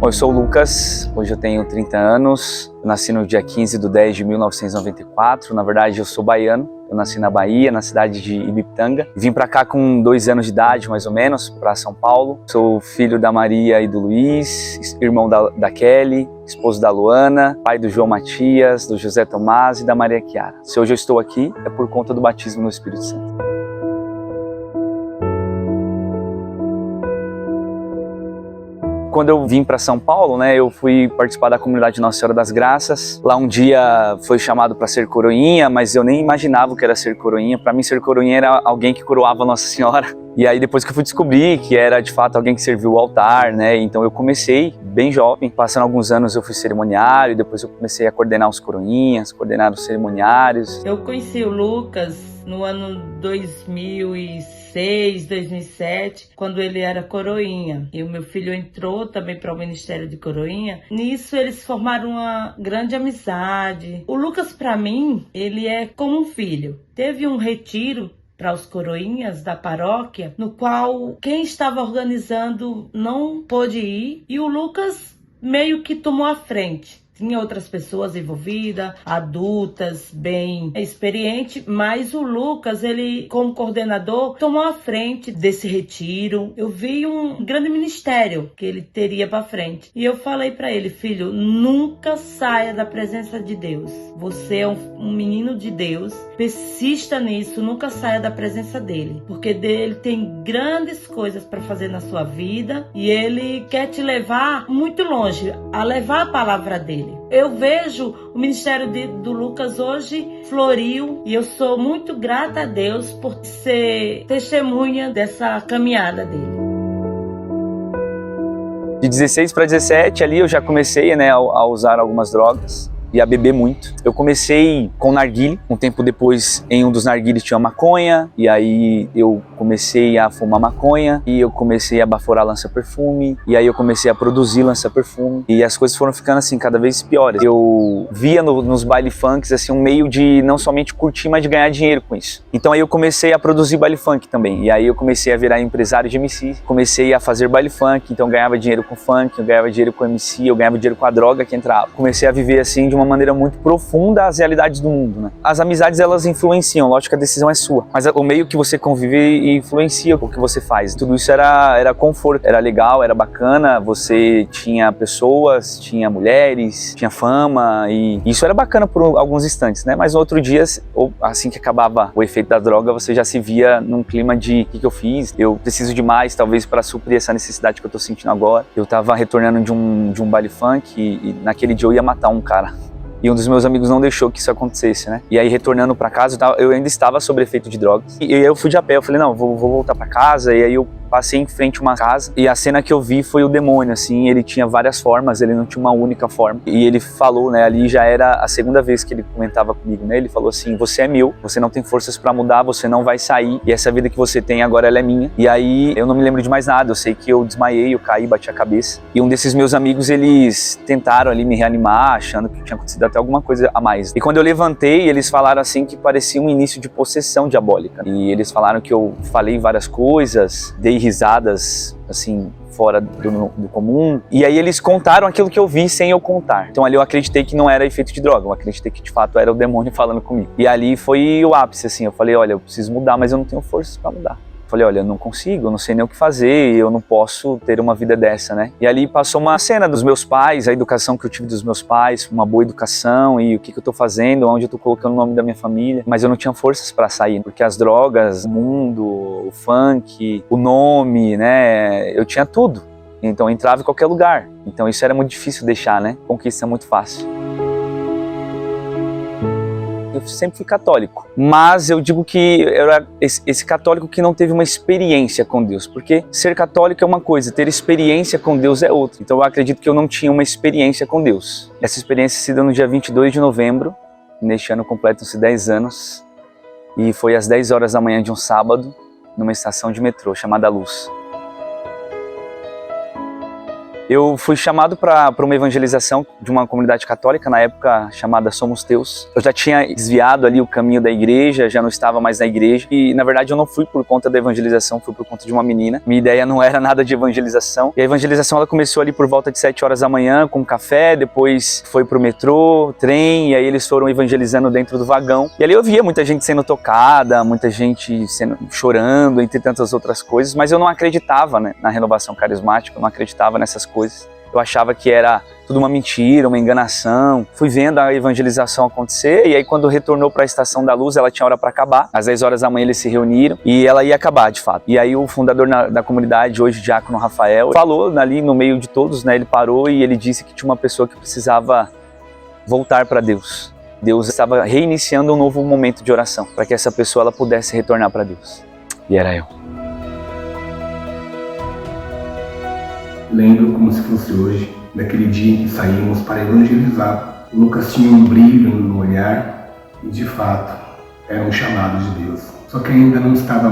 Bom, eu sou o Lucas, hoje eu tenho 30 anos, eu nasci no dia 15/10/1994, na verdade eu sou baiano, eu nasci na Bahia, na cidade de Ibipitanga. Vim para cá com 2 anos de idade, mais ou menos, para São Paulo. Sou filho da Maria e do Luiz, irmão da Kelly, esposo da Luana, pai do João Matias, do José Tomás e da Maria Chiara. Se hoje eu estou aqui, é por conta do batismo no Espírito Santo. Quando eu vim para São Paulo, eu fui participar da comunidade Nossa Senhora das Graças. Lá um dia foi chamado para ser coroinha, mas eu nem imaginava o que era ser coroinha. Para mim, ser coroinha era alguém que coroava Nossa Senhora. E aí depois que eu fui descobrir que era de fato alguém que serviu o altar, então eu comecei bem jovem. Passando alguns anos eu fui cerimoniário, depois eu comecei a coordenar os coroinhas, coordenar os cerimoniários. Eu conheci o Lucas no ano 2006, 2007, quando ele era coroinha. E o meu filho entrou também para o Ministério de Coroinha. Nisso eles formaram uma grande amizade. O Lucas, para mim, ele é como um filho. Teve um retiro para os coroinhas da paróquia, no qual quem estava organizando não pôde ir, e o Lucas meio que tomou a frente. Tinha outras pessoas envolvidas, adultas, bem experientes, mas o Lucas, ele como coordenador, tomou a frente desse retiro. Eu vi um grande ministério que ele teria para frente. E eu falei para ele: filho, nunca saia da presença de Deus. Você é um menino de Deus, persista nisso, nunca saia da presença dele. Porque ele tem grandes coisas para fazer na sua vida e ele quer te levar muito longe, a levar a palavra dele. Eu vejo o ministério do Lucas hoje floriu e eu sou muito grata a Deus por ser testemunha dessa caminhada dele. De 16 para 17 ali eu já comecei a usar algumas drogas e a beber muito. Eu comecei com narguilé, um tempo depois em um dos narguilés tinha maconha, e aí eu comecei a fumar maconha, e eu comecei a baforar lança-perfume, e aí eu comecei a produzir lança-perfume, e as coisas foram ficando assim cada vez piores. Eu via nos baile funks assim um meio de não somente curtir, mas de ganhar dinheiro com isso. Então aí eu comecei a produzir baile funk também, e aí eu comecei a virar empresário de MC, comecei a fazer baile funk, então eu ganhava dinheiro com funk, eu ganhava dinheiro com MC, eu ganhava dinheiro com a droga que entrava. Comecei a viver assim de uma maneira muito profunda as realidades do mundo, As amizades, elas influenciam, lógico que a decisão é sua, mas o meio que você convive influencia o que você faz. Tudo isso era conforto, era legal, era bacana, você tinha pessoas, tinha mulheres, tinha fama, e isso era bacana por alguns instantes, Mas no outro dia, ou assim que acabava o efeito da droga, você já se via num clima de o que eu fiz? Eu preciso de mais, talvez, para suprir essa necessidade que eu tô sentindo agora. Eu tava retornando de um baile funk e naquele dia eu ia matar um cara. E um dos meus amigos não deixou que isso acontecesse, E aí, retornando para casa, eu ainda estava sob efeito de drogas. E aí eu fui de a pé, eu falei, não, vou voltar para casa. E aí eu passei em frente a uma casa e a cena que eu vi foi o demônio, assim, ele tinha várias formas, ele não tinha uma única forma. E ele falou, ali já era a segunda vez que ele comentava comigo, Ele falou assim: você é meu, você não tem forças para mudar, você não vai sair, e essa vida que você tem agora, ela é minha. E aí eu não me lembro de mais nada, eu sei que eu desmaiei, eu caí, bati a cabeça. E um desses meus amigos, eles tentaram ali me reanimar, achando que tinha acontecido até alguma coisa a mais. E quando eu levantei, eles falaram assim que parecia um início de possessão diabólica. E eles falaram que eu falei várias coisas, dei risadas, assim, fora do comum. E aí eles contaram aquilo que eu vi sem eu contar. Então ali eu acreditei que não era efeito de droga, eu acreditei que de fato era o demônio falando comigo. E ali foi o ápice, assim, eu falei, olha, eu preciso mudar, mas eu não tenho forças para mudar. Falei, olha, eu não consigo, eu não sei nem o que fazer, eu não posso ter uma vida dessa, E ali passou uma cena dos meus pais, a educação que eu tive dos meus pais, uma boa educação e o que eu tô fazendo, onde eu tô colocando o nome da minha família. Mas eu não tinha forças para sair, porque as drogas, o mundo, o funk, o nome, eu tinha tudo. Então eu entrava em qualquer lugar. Então isso era muito difícil deixar, Conquista é muito fácil. Eu sempre fui católico, mas eu digo que eu era esse católico que não teve uma experiência com Deus, porque ser católico é uma coisa, ter experiência com Deus é outra. Então eu acredito que eu não tinha uma experiência com Deus. Essa experiência se deu no dia 22 de novembro, neste ano completam-se 10 anos, e foi às 10 horas da manhã de um sábado, numa estação de metrô chamada Luz. Eu fui chamado para uma evangelização de uma comunidade católica, na época chamada Somos Teus. Eu já tinha desviado ali o caminho da igreja, já não estava mais na igreja. E, na verdade, eu não fui por conta da evangelização, fui por conta de uma menina. Minha ideia não era nada de evangelização. E a evangelização ela começou ali por volta de 7 horas da manhã, com café, depois foi pro metrô, trem, e aí eles foram evangelizando dentro do vagão. E ali eu via muita gente sendo tocada, muita gente chorando, entre tantas outras coisas, mas eu não acreditava, né, na renovação carismática, eu não acreditava nessas coisas. Eu achava que era tudo uma mentira, uma enganação. Fui vendo a evangelização acontecer e aí quando retornou para a Estação da Luz, ela tinha hora para acabar. Às 10 horas da manhã eles se reuniram e ela ia acabar, de fato. E aí o fundador da comunidade, hoje Diácono Rafael, falou ali no meio de todos, né? Ele parou e ele disse que tinha uma pessoa que precisava voltar para Deus. Deus estava reiniciando um novo momento de oração para que essa pessoa ela pudesse retornar para Deus. E era eu. Lembro como se fosse hoje, daquele dia em que saímos para evangelizar. Lucas tinha um brilho no olhar e, de fato, era um chamado de Deus. Só que ainda não estava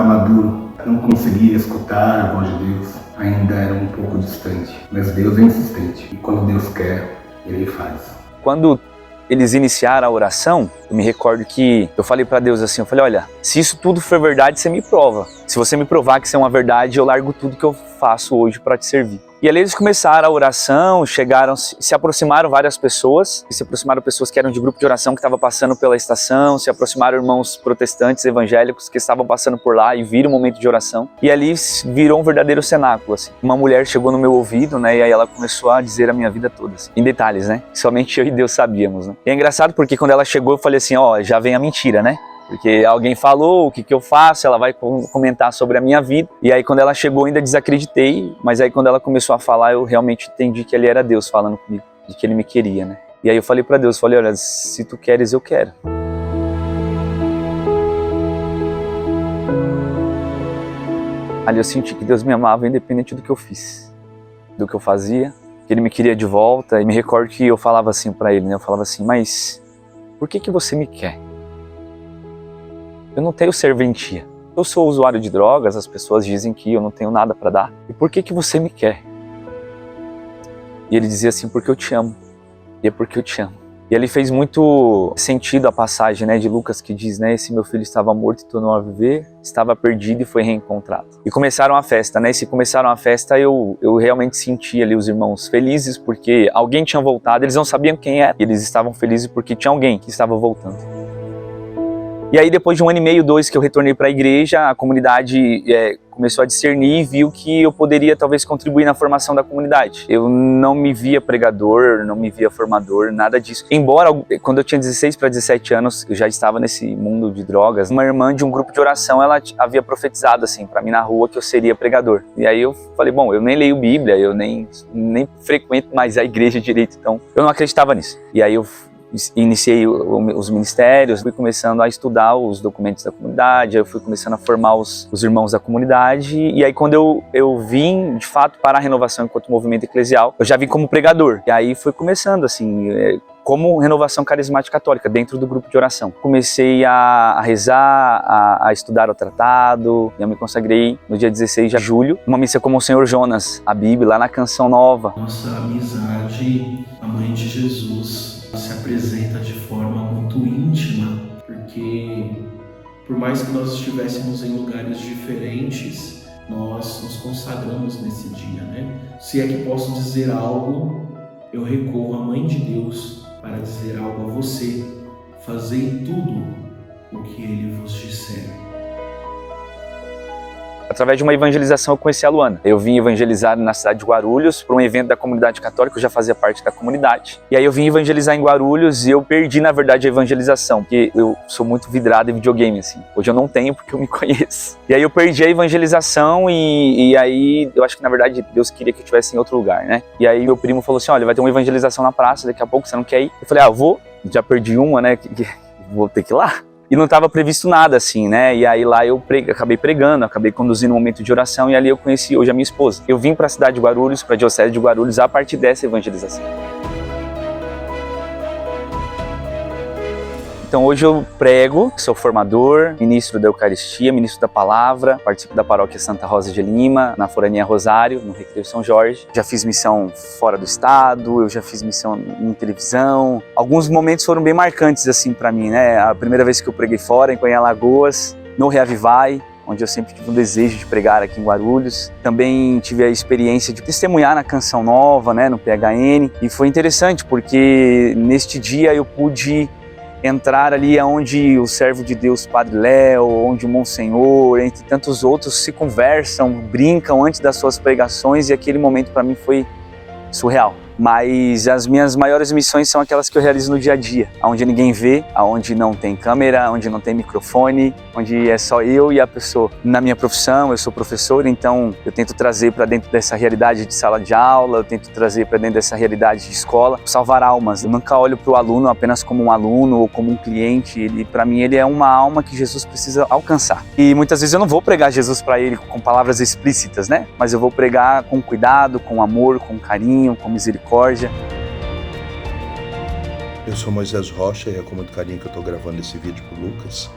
maduro, não conseguia escutar a voz de Deus, ainda era um pouco distante. Mas Deus é insistente e quando Deus quer, Ele faz. Quando eles iniciaram a oração, eu me recordo que eu falei para Deus assim, eu falei, olha, se isso tudo for verdade, você me prova. Se você me provar que isso é uma verdade, eu largo tudo que eu faço hoje para te servir. E ali eles começaram a oração, se aproximaram várias pessoas, se aproximaram pessoas que eram de grupo de oração que estavam passando pela estação, se aproximaram irmãos protestantes evangélicos que estavam passando por lá e viram o momento de oração. E ali virou um verdadeiro cenáculo, assim. Uma mulher chegou no meu ouvido, né, e aí ela começou a dizer a minha vida toda, assim, em detalhes, né, somente eu e Deus sabíamos, né. E é engraçado porque quando ela chegou eu falei assim, ó, já vem a mentira, né. Porque alguém falou o que eu faço, ela vai comentar sobre a minha vida. E aí quando ela chegou eu ainda desacreditei, mas aí quando ela começou a falar eu realmente entendi que ali era Deus falando comigo, de que Ele me queria, né. E aí eu falei para Deus, falei, olha, se tu queres eu quero. Ali eu senti que Deus me amava independente do que eu fiz, do que eu fazia, que Ele me queria de volta. E me recordo que eu falava assim para Ele, né, eu falava assim, mas por que você me quer? Eu não tenho serventia. Eu sou usuário de drogas, as pessoas dizem que eu não tenho nada para dar. E por que você me quer? E ele dizia assim, porque eu te amo. E é porque eu te amo. E ali fez muito sentido a passagem, né, de Lucas que diz, né, esse meu filho estava morto e tornou a viver, estava perdido e foi reencontrado. E começaram a festa, né, e se começaram a festa eu realmente senti ali os irmãos felizes porque alguém tinha voltado, eles não sabiam quem era. Eles estavam felizes porque tinha alguém que estava voltando. E aí depois de 1 ano e meio, 2 que eu retornei para a igreja, a comunidade começou a discernir e viu que eu poderia talvez contribuir na formação da comunidade. Eu não me via pregador, não me via formador, nada disso. Embora quando eu tinha 16 para 17 anos, eu já estava nesse mundo de drogas, uma irmã de um grupo de oração, ela havia profetizado assim para mim na rua que eu seria pregador. E aí eu falei, bom, eu nem leio Bíblia, eu nem frequento mais a igreja direito, então eu não acreditava nisso. E aí eu iniciei os ministérios, fui começando a estudar os documentos da comunidade, eu fui começando a formar os irmãos da comunidade, e aí quando eu vim, de fato, para a renovação enquanto movimento eclesial, eu já vim como pregador. E aí foi começando, assim, como renovação carismática católica, dentro do grupo de oração. Comecei a rezar, a estudar o tratado, e eu me consagrei no dia 16 de julho, uma missa como o Senhor Jonas, a Bíblia, lá na Canção Nova. Nossa amizade, a Mãe de Jesus, se apresenta de forma muito íntima, porque por mais que nós estivéssemos em lugares diferentes, nós nos consagramos nesse dia, né? Se é que posso dizer algo, eu recorro à Mãe de Deus para dizer algo a você. Fazei tudo o que Ele vos disser. Através de uma evangelização eu conheci a Luana. Eu vim evangelizar na cidade de Guarulhos para um evento da comunidade católica, eu já fazia parte da comunidade. E aí eu vim evangelizar em Guarulhos e eu perdi na verdade a evangelização, porque eu sou muito vidrado em videogame, assim. Hoje eu não tenho porque eu me conheço. E aí eu perdi a evangelização e aí eu acho que na verdade Deus queria que eu estivesse em outro lugar, né? E aí meu primo falou assim, olha, vai ter uma evangelização na praça daqui a pouco, você não quer ir? Eu falei, eu vou, já perdi uma, né, vou ter que ir lá. E não estava previsto nada assim, né? E aí lá eu acabei pregando, acabei conduzindo um momento de oração e ali eu conheci hoje a minha esposa. Eu vim para a cidade de Guarulhos, para a diocese de Guarulhos, a partir dessa evangelização. Então hoje eu prego, sou formador, ministro da Eucaristia, ministro da Palavra, participo da paróquia Santa Rosa de Lima, na Forania Rosário, no Recreio São Jorge. Já fiz missão fora do estado, eu já fiz missão em televisão. Alguns momentos foram bem marcantes assim para mim, né? A primeira vez que eu preguei fora, em Alagoas, no Reavivai, onde eu sempre tive um desejo de pregar aqui em Guarulhos. Também tive a experiência de testemunhar na Canção Nova, né, no PHN, e foi interessante porque neste dia eu pude entrar ali onde o servo de Deus, Padre Léo, onde o Monsenhor, entre tantos outros, se conversam, brincam antes das suas pregações, e aquele momento para mim foi surreal. Mas as minhas maiores missões são aquelas que eu realizo no dia a dia, onde ninguém vê, onde não tem câmera, onde não tem microfone, onde é só eu e a pessoa. Na minha profissão, eu sou professor, então eu tento trazer para dentro dessa realidade de sala de aula, eu tento trazer para dentro dessa realidade de escola, salvar almas. Eu nunca olho para o aluno apenas como um aluno ou como um cliente. Para mim, ele é uma alma que Jesus precisa alcançar. E muitas vezes eu não vou pregar Jesus para ele com palavras explícitas, né? Mas eu vou pregar com cuidado, com amor, com carinho, com misericórdia. Eu sou Moisés Rocha e é com muito carinho que eu estou gravando esse vídeo para o Lucas.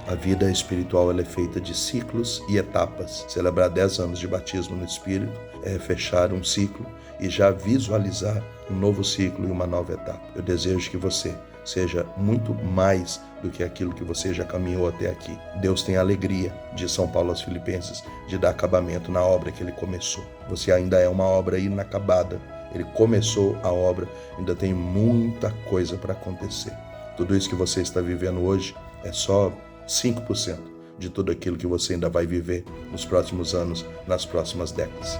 A vida espiritual ela é feita de ciclos e etapas. Celebrar 10 anos de batismo no Espírito é fechar um ciclo e já visualizar um novo ciclo e uma nova etapa. Eu desejo que você seja muito mais do que aquilo que você já caminhou até aqui. Deus tem a alegria, de São Paulo aos Filipenses, de dar acabamento na obra que Ele começou. Você ainda é uma obra inacabada. Ele começou a obra, ainda tem muita coisa para acontecer. Tudo isso que você está vivendo hoje é só 5% de tudo aquilo que você ainda vai viver nos próximos anos, nas próximas décadas.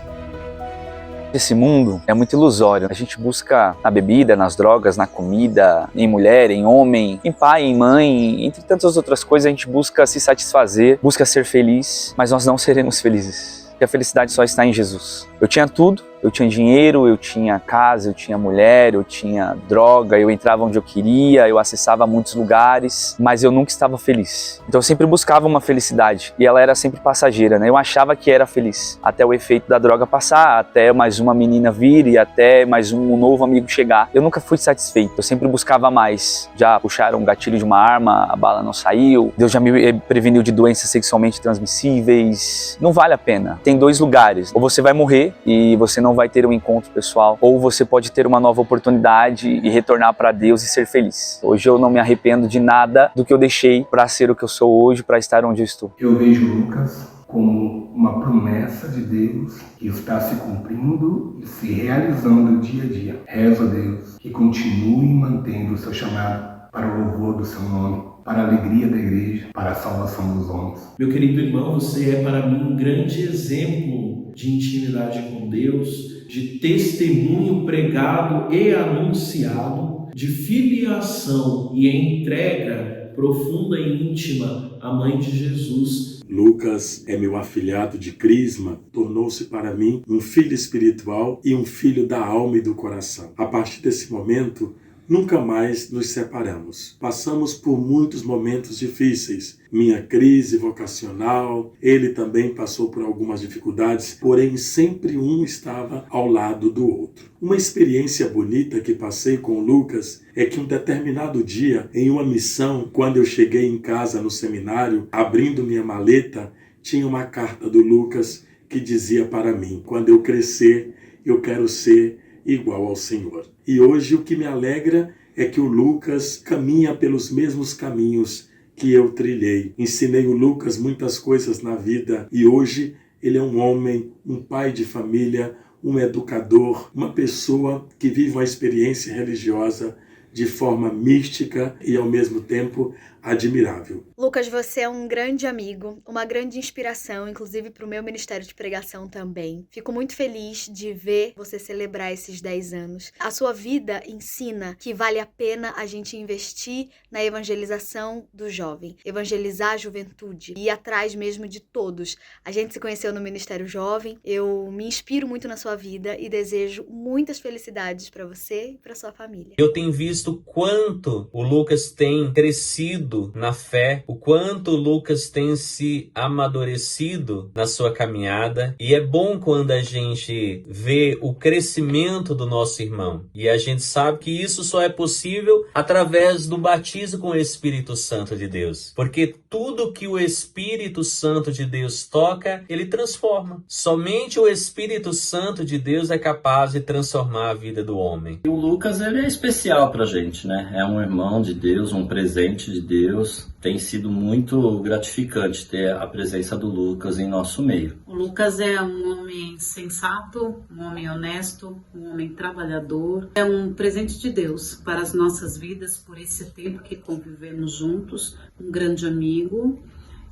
Esse mundo é muito ilusório. A gente busca na bebida, nas drogas, na comida, em mulher, em homem, em pai, em mãe, entre tantas outras coisas. A gente busca se satisfazer, busca ser feliz, mas nós não seremos felizes. Porque a felicidade só está em Jesus. Eu tinha tudo, eu tinha dinheiro, eu tinha casa, eu tinha mulher, eu tinha droga, eu entrava onde eu queria, eu acessava muitos lugares, mas eu nunca estava feliz. Então eu sempre buscava uma felicidade e ela era sempre passageira, né? Eu achava que era feliz, até o efeito da droga passar, até mais uma menina vir e até mais um novo amigo chegar. Eu nunca fui satisfeito, eu sempre buscava mais. Já puxaram um gatilho de uma arma, a bala não saiu, Deus já me preveniu de doenças sexualmente transmissíveis. Não vale a pena. Tem dois lugares, ou você vai morrer e você não vai ter um encontro pessoal, ou você pode ter uma nova oportunidade e retornar para Deus e ser feliz. Hoje eu não me arrependo de nada do que eu deixei para ser o que eu sou hoje, para estar onde eu estou. Eu vejo Lucas como uma promessa de Deus que está se cumprindo e se realizando dia a dia. Rezo a Deus que continue mantendo o seu chamado para o louvor do seu nome, para a alegria da igreja, para a salvação dos homens. Meu querido irmão, você é para mim um grande exemplo de intimidade com Deus, de testemunho pregado e anunciado, de filiação e entrega profunda e íntima à Mãe de Jesus. Lucas é meu afilhado de crisma, tornou-se para mim um filho espiritual e um filho da alma e do coração. A partir desse momento, nunca mais nos separamos. Passamos por muitos momentos difíceis. Minha crise vocacional, ele também passou por algumas dificuldades, porém sempre um estava ao lado do outro. Uma experiência bonita que passei com o Lucas é que um determinado dia, em uma missão, quando eu cheguei em casa no seminário, abrindo minha maleta, tinha uma carta do Lucas que dizia para mim: quando eu crescer, eu quero ser igual ao Senhor. E hoje o que me alegra é que o Lucas caminha pelos mesmos caminhos que eu trilhei. Ensinei o Lucas muitas coisas na vida e hoje ele é um homem, um pai de família, um educador, uma pessoa que vive uma experiência religiosa de forma mística e ao mesmo tempo admirável. Lucas, você é um grande amigo, uma grande inspiração, inclusive para o meu ministério de pregação também. Fico muito feliz de ver você celebrar esses 10 anos. A sua vida ensina que vale a pena a gente investir na evangelização do jovem, evangelizar a juventude e ir atrás mesmo de todos. A gente se conheceu no Ministério Jovem, eu me inspiro muito na sua vida e desejo muitas felicidades para você e para sua família. Eu tenho visto visto quanto o Lucas tem crescido na fé, o quanto o Lucas tem se amadurecido na sua caminhada. E é bom quando a gente vê o crescimento do nosso irmão. E a gente sabe que isso só é possível através do batismo com o Espírito Santo de Deus. Porque tudo que o Espírito Santo de Deus toca, ele transforma. Somente o Espírito Santo de Deus é capaz de transformar a vida do homem. E o Lucas, ele é especial pra gente, né? É um irmão de Deus, um presente de Deus. Tem sido muito gratificante ter a presença do Lucas em nosso meio. O Lucas é um homem sensato, um homem honesto, um homem trabalhador. É um presente de Deus para as nossas vidas por esse tempo que convivemos juntos. Um grande amigo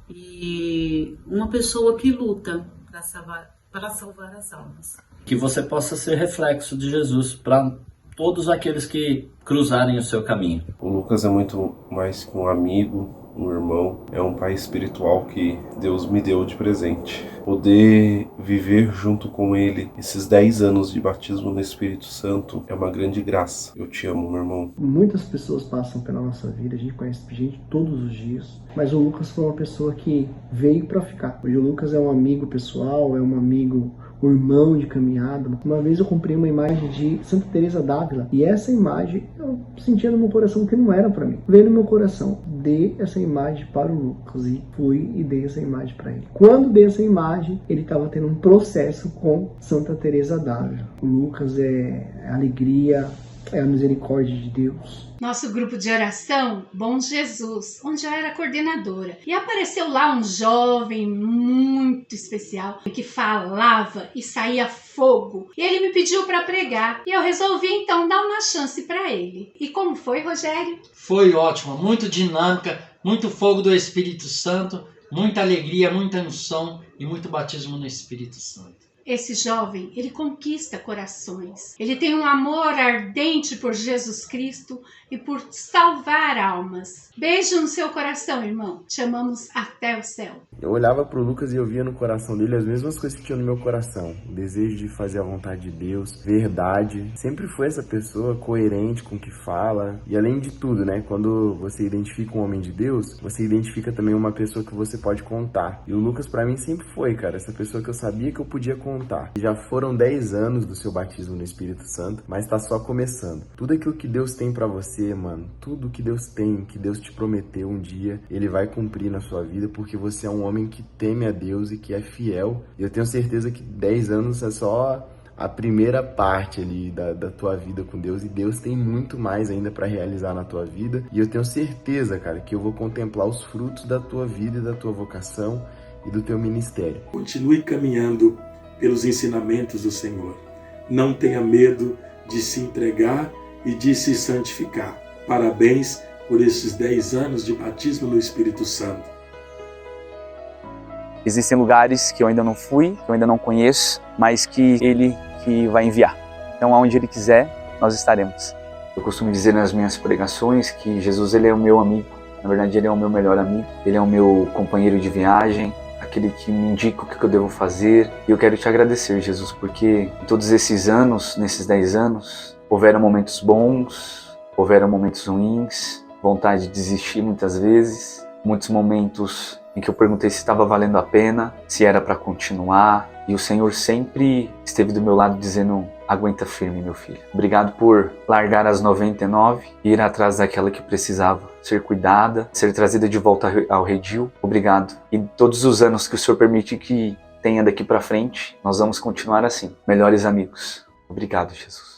e uma pessoa que luta para salvar as almas. Que você possa ser reflexo de Jesus para todos aqueles que cruzarem o seu caminho. O Lucas é muito mais que um amigo, um irmão, é um pai espiritual que Deus me deu de presente. Poder viver junto com ele esses 10 anos de batismo no Espírito Santo é uma grande graça. Eu te amo, meu irmão. Muitas pessoas passam pela nossa vida, a gente conhece gente todos os dias, mas o Lucas foi uma pessoa que veio para ficar. Hoje o Lucas é um amigo pessoal, é um amigo, um irmão de caminhada. Uma vez eu comprei uma imagem de Santa Teresa d'Ávila e essa imagem eu sentia no meu coração que não era para mim. Veio no meu coração, dê essa imagem para o Lucas e fui e dei essa imagem para ele. Quando dei essa imagem, ele estava tendo um processo com Santa Teresa d'Ávila. O Lucas é a alegria, é a misericórdia de Deus. Nosso grupo de oração, Bom Jesus, onde eu era coordenadora. E apareceu lá um jovem muito especial que falava e saía fogo. E ele me pediu para pregar. E eu resolvi então dar uma chance para ele. E como foi, Rogério? Foi ótimo, muito dinâmica, muito fogo do Espírito Santo, muita alegria, muita unção e muito batismo no Espírito Santo. Esse jovem, ele conquista corações. Ele tem um amor ardente por Jesus Cristo e por salvar almas. Beijo no seu coração, irmão. Te amamos até o céu. Eu olhava pro Lucas e eu via no coração dele as mesmas coisas que tinha no meu coração. O desejo de fazer a vontade de Deus, verdade. Sempre foi essa pessoa coerente com o que fala. E além de tudo, né? Quando você identifica um homem de Deus, você identifica também uma pessoa que você pode contar. E o Lucas pra mim sempre foi, cara, essa pessoa que eu sabia que eu podia contar. Já foram 10 anos do seu batismo no Espírito Santo, mas tá só começando. Tudo aquilo que Deus tem pra você, mano, tudo que Deus tem, que Deus te prometeu um dia, Ele vai cumprir na sua vida, porque você é um homem que teme a Deus e que é fiel. E eu tenho certeza que 10 anos é só a primeira parte ali da tua vida com Deus, e Deus tem muito mais ainda para realizar na tua vida. E eu tenho certeza, cara, que eu vou contemplar os frutos da tua vida e da tua vocação e do teu ministério. Continue caminhando pelos ensinamentos do Senhor. Não tenha medo de se entregar e de se santificar. Parabéns por esses 10 anos de batismo no Espírito Santo. Existem lugares que eu ainda não fui, que eu ainda não conheço, mas que Ele que vai enviar. Então, aonde Ele quiser, nós estaremos. Eu costumo dizer nas minhas pregações que Jesus, Ele é o meu amigo. Na verdade, Ele é o meu melhor amigo. Ele é o meu companheiro de viagem, aquele que me indica o que eu devo fazer. E eu quero te agradecer, Jesus, porque em todos esses anos, nesses 10 anos, houveram momentos bons, houveram momentos ruins, vontade de desistir muitas vezes, muitos momentos em que eu perguntei se estava valendo a pena, se era para continuar, e o Senhor sempre esteve do meu lado dizendo: aguenta firme, meu filho. Obrigado por largar as 99 e ir atrás daquela que precisava ser cuidada, ser trazida de volta ao redil. Obrigado. E todos os anos que o Senhor permite que tenha daqui para frente, nós vamos continuar assim, melhores amigos. Obrigado, Jesus.